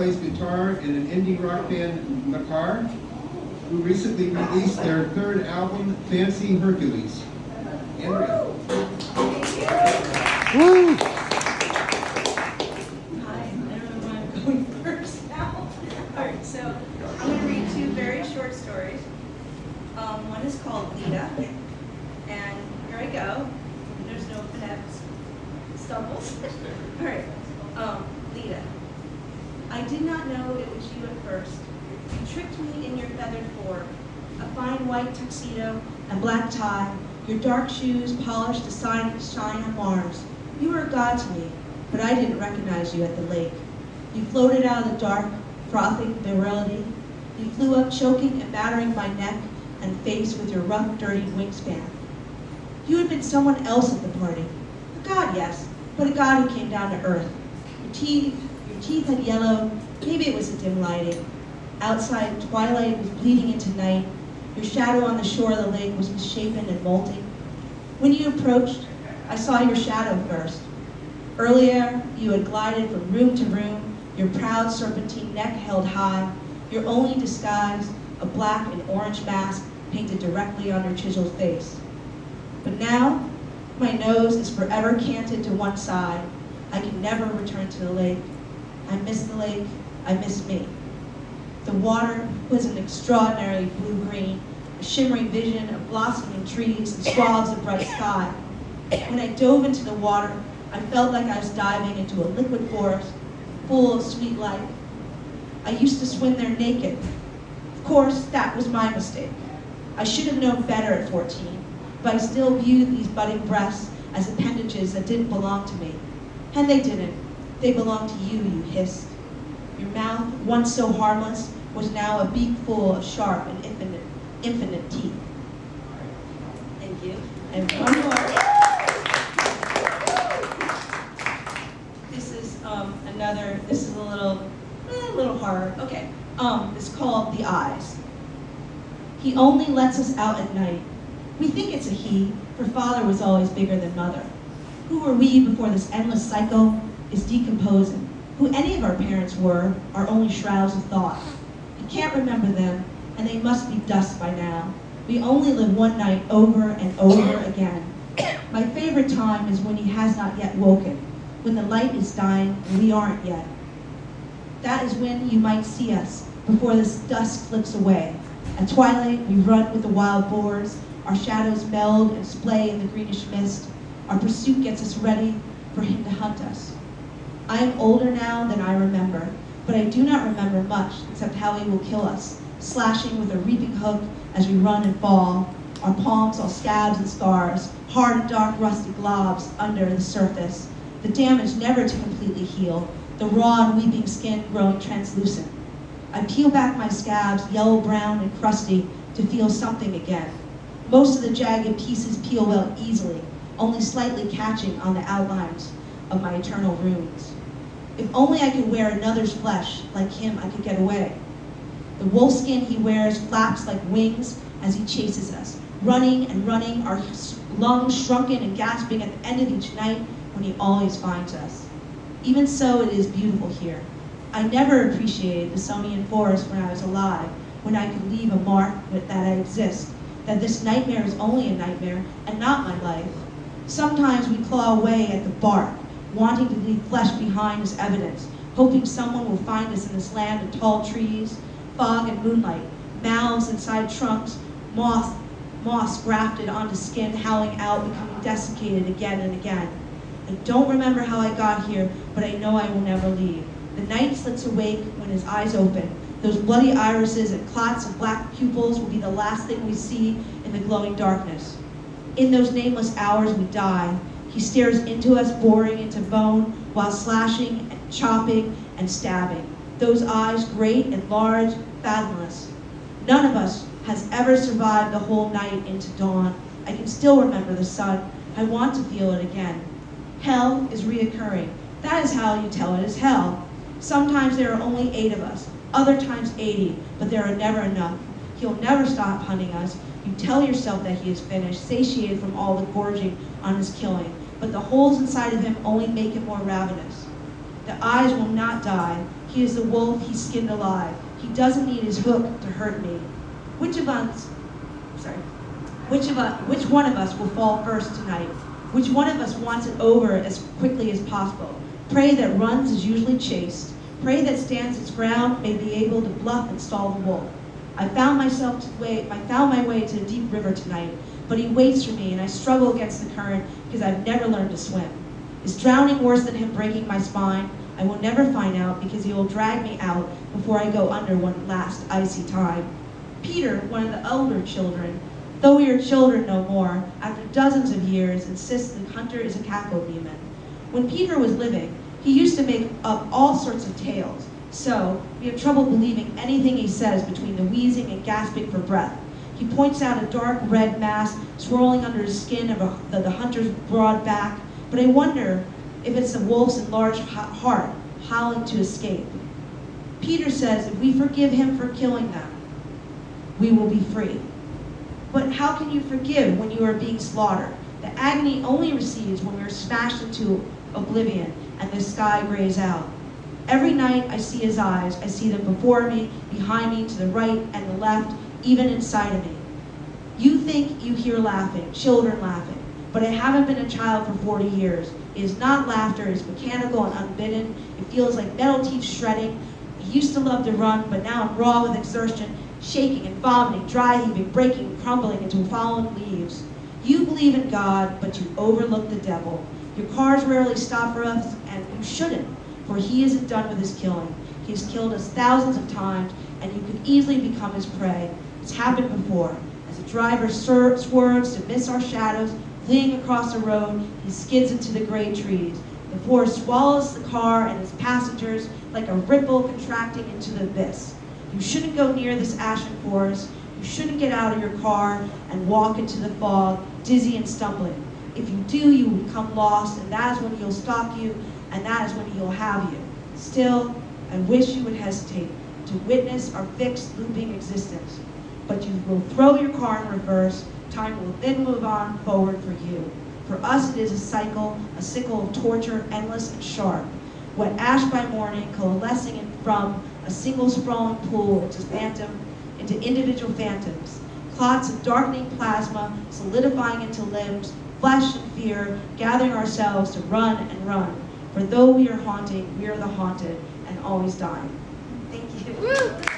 plays guitar in an indie rock band, Makar, who recently released their third album, Fancy Hercules. Andrea. Woo! Hi, I don't know why I'm going first now. All right, so I'm going to read two very short stories. One is called Leda, and here I go. There's no finesse, stumbles. All right, Leda. I did not know it was you at first. You tricked me in your feathered form, a fine white tuxedo and black tie, your dark shoes polished to shine on Mars. You were a god to me, but I didn't recognize you at the lake. You floated out of the dark, frothing virility. You flew up, choking and battering my neck and face with your rough, dirty wingspan. You had been someone else at the party. A god, yes, but a god who came down to earth. Your teeth had yellowed. Maybe it was a dim lighting. Outside, twilight was bleeding into night. Your shadow on the shore of the lake was misshapen and molting. When you approached, I saw your shadow first. Earlier, you had glided from room to room, your proud serpentine neck held high, your only disguise, a black and orange mask painted directly on your chiseled face. But now, my nose is forever canted to one side. I can never return to the lake. I miss the lake. I miss me. The water was an extraordinarily blue-green, a shimmering vision of blossoming trees and swaths of bright sky. When I dove into the water, I felt like I was diving into a liquid forest full of sweet life. I used to swim there naked. Of course, that was my mistake. I should have known better at 14, but I still viewed these budding breasts as appendages that didn't belong to me. And they didn't. They belonged to you, you hissed. Your mouth, once so harmless, was now a beak full of sharp and infinite teeth. Thank you. And one more. This is this is a little hard. Okay. It's called The Eyes. He only lets us out at night. We think it's a he, for father was always bigger than mother. Who were we before this endless cycle is decomposing? Who any of our parents were are only shrouds of thought. You can't remember them, and they must be dust by now. We only live one night over and over again. My favorite time is when he has not yet woken, when the light is dying and we aren't yet. That is when you might see us, before this dusk slips away. At twilight, we run with the wild boars, our shadows meld and splay in the greenish mist. Our pursuit gets us ready for him to hunt us. I am older now than I remember, but I do not remember much except how he will kill us, slashing with a reaping hook as we run and fall, our palms all scabs and scars, hard and dark rusty globs under the surface, the damage never to completely heal, the raw and weeping skin growing translucent. I peel back my scabs, yellow-brown and crusty, to feel something again. Most of the jagged pieces peel well easily, only slightly catching on the outlines of my eternal runes. If only I could wear another's flesh, like him I could get away. The wolfskin he wears flaps like wings as he chases us, running and running, our lungs shrunken and gasping at the end of each night when he always finds us. Even so, it is beautiful here. I never appreciated the Sonian forest when I was alive, when I could leave a mark that I exist, that this nightmare is only a nightmare and not my life. Sometimes we claw away at the bark, wanting to leave flesh behind as evidence, hoping someone will find us in this land of tall trees, fog and moonlight, mouths inside trunks, moss grafted onto skin, howling out, becoming desiccated again and again. I don't remember how I got here, but I know I will never leave. The night slits awake when his eyes open. Those bloody irises and clots of black pupils will be the last thing we see in the glowing darkness. In those nameless hours we die. He stares into us, boring into bone, while slashing and chopping and stabbing. Those eyes, great and large, fathomless. None of us has ever survived the whole night into dawn. I can still remember the sun. I want to feel it again. Hell is reoccurring. That is how you tell it is hell. Sometimes there are only 8 of us, other times 80, but there are never enough. He'll never stop hunting us. You tell yourself that he is finished, satiated from all the gorging on his killing, but the holes inside of him only make him more ravenous. The eyes will not die. He is the wolf he skinned alive. He doesn't need his hook to hurt me. Which one of us will fall first tonight? Which one of us wants it over as quickly as possible? Prey that runs is usually chased. Prey that stands its ground may be able to bluff and stall the wolf. I found my way to a deep river tonight, but he waits for me and I struggle against the current because I've never learned to swim. Is drowning worse than him breaking my spine? I will never find out because he will drag me out before I go under one last icy time. Peter, one of the elder children, though we are children no more, after dozens of years, insists the hunter is a cackle demon. When Peter was living, he used to make up all sorts of tales, so we have trouble believing anything he says between the wheezing and gasping for breath. He points out a dark red mass swirling under the skin of the hunter's broad back, but I wonder if it's the wolf's enlarged heart howling to escape. Peter says if we forgive him for killing them, we will be free. But how can you forgive when you are being slaughtered? The agony only recedes when we are smashed into oblivion and the sky grays out. Every night I see his eyes. I see them before me, behind me, to the right and the left, even inside of me. You think you hear laughing, children laughing, but I haven't been a child for 40 years. It is not laughter, it is mechanical and unbidden. It feels like metal teeth shredding. I used to love to run, but now I'm raw with exertion, shaking and vomiting, dry heaving, breaking and crumbling into fallen leaves. You believe in God, but you overlook the devil. Your cars rarely stop for us, and you shouldn't, for he isn't done with his killing. He has killed us thousands of times, and you could easily become his prey. It's happened before. As the driver swerves to miss our shadows, fleeing across the road, he skids into the gray trees. The force swallows the car and its passengers like a ripple contracting into the abyss. You shouldn't go near this ashen forest. You shouldn't get out of your car and walk into the fog, dizzy and stumbling. If you do, you will become lost, and that is when he'll stop you, and that is when he'll have you. Still, I wish you would hesitate to witness our fixed, looping existence. But you will throw your car in reverse. Time will then move on forward for you. For us, it is a sickle of torture, endless and sharp. Wet ash by morning, coalescing from a single sprawling pool into individual phantoms. Clots of darkening plasma solidifying into limbs, flesh and fear, gathering ourselves to run and run. For though we are haunting, we are the haunted and always dying. Thank you.